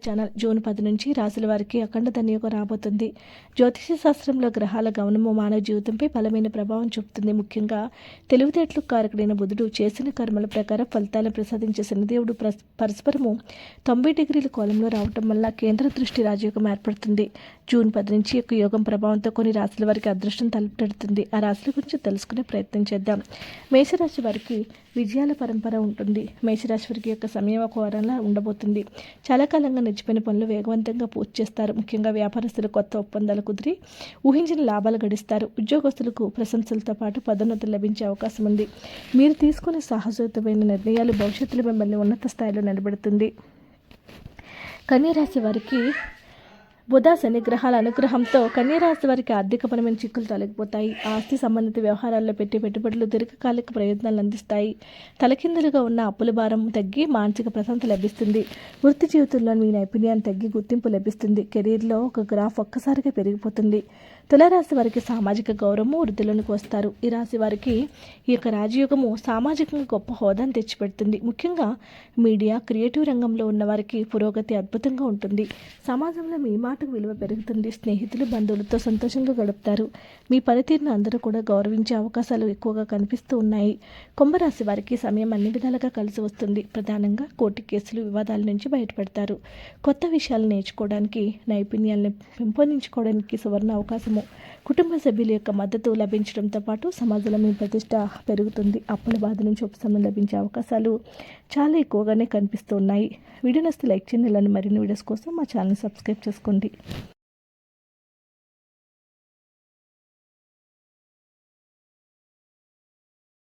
Channel June 10 నుంచి రాశుల వారికి అఖండ ధన్యయోగం రాబోతుంది. జ్యోతిష శాస్త్రంలో గ్రహాల గమనము మానవ జీవితంపై బలమైన ప్రభావం చూపుతుంది. ముఖ్యంగా తెలివితేటలకు కారకుడైన బుధుడు చేసిన కర్మల ప్రకారం ఫలితాలను ప్రసాదించే శనిదేవుడు పరస్పరము 90 డిగ్రీల కోణంలో రావటం వల్ల కేంద్ర దృష్టి రాజయోగం ఏర్పడుతుంది. జూన్ 10 నుంచి యొక్క యోగం ప్రభావంతో కొన్ని రాశుల వారికి అదృష్టం తలుపుతడుతుంది. ఆ రాశుల గురించి తెలుసుకునే ప్రయత్నం చేద్దాం. మేషరాశి వారికి విజయాల పరంపర ఉంటుంది. మేషరాశి వారికి యొక్క సమయం ఒక వారంలా ఉండబోతుంది. చాలా కాలంగా నిలిచిపోయిన పనులు వేగవంతంగా పూర్తి చేస్తారు. ముఖ్యంగా వ్యాపారస్తులు కొత్త ఒప్పందాలు కుదిరి ఊహించిన లాభాలు గడిస్తారు. ఉద్యోగస్తులకు ప్రశంసలతో పాటు పదోన్నతులు లభించే అవకాశం ఉంది. మీరు తీసుకునే సాహసోతమైన నిర్ణయాలు భవిష్యత్తులో మిమ్మల్ని ఉన్నత స్థాయిలో నిలబెడుతుంది. కన్యా రాశి వారికి బుధ శని గ్రహాల అనుగ్రహంతో కన్యరాశి వారికి ఆర్థికపరమైన చిక్కులు తొలగిపోతాయి. ఆస్తి సంబంధిత వ్యవహారాల్లో పెట్టే పెట్టుబడులు దీర్ఘకాలిక ప్రయోజనాలు అందిస్తాయి. తలకిందులుగా ఉన్న అప్పుల భారం తగ్గి మానసిక ప్రశాంతత లభిస్తుంది. వృత్తి జీవితంలో మీ నైపుణ్యాన్ని తగ్గి గుర్తింపు లభిస్తుంది. కెరీర్లో ఒక గ్రాఫ్ ఒక్కసారిగా పెరిగిపోతుంది. తులారాశి వారికి సామాజిక గౌరవము వృద్ధిలోనికి వస్తారు. ఈ రాశి వారికి ఈ యొక్క రాజయోగము సామాజికంగా గొప్ప హోదాను తెచ్చిపెడుతుంది. ముఖ్యంగా మీడియా క్రియేటివ్ రంగంలో ఉన్న వారికి పురోగతి అద్భుతంగా ఉంటుంది. సమాజంలో మీ మాటకు విలువ పెరుగుతుంది. స్నేహితులు బంధువులతో సంతోషంగా గడుపుతారు. మీ పనితీరును అందరూ కూడా గౌరవించే అవకాశాలు ఎక్కువగా కనిపిస్తూ ఉన్నాయి. కుంభరాశి వారికి సమయం అన్ని విధాలుగా కలిసి వస్తుంది. ప్రధానంగా కోర్టు కేసులు వివాదాల నుంచి బయటపడతారు. కొత్త విషయాలు నేర్చుకోవడానికి నైపుణ్యాలను పెంపొందించుకోవడానికి సువర్ణ అవకాశం. కుటుంబ సభ్యుల యొక్క మద్దతు లభించడంతో పాటు సమాజంలో మీ ప్రతిష్ట పెరుగుతుంది. అప్పుల బాధ నుంచి ఉపశమనం లభించే అవకాశాలు చాలా ఎక్కువగానే కనిపిస్తున్నాయి. వీడియో నచ్చితే లైక్ చేయండి. ఇలాంటి మరిన్ని వీడియోస్ కోసం మా ఛానల్ సబ్స్క్రైబ్ చేసుకోండి.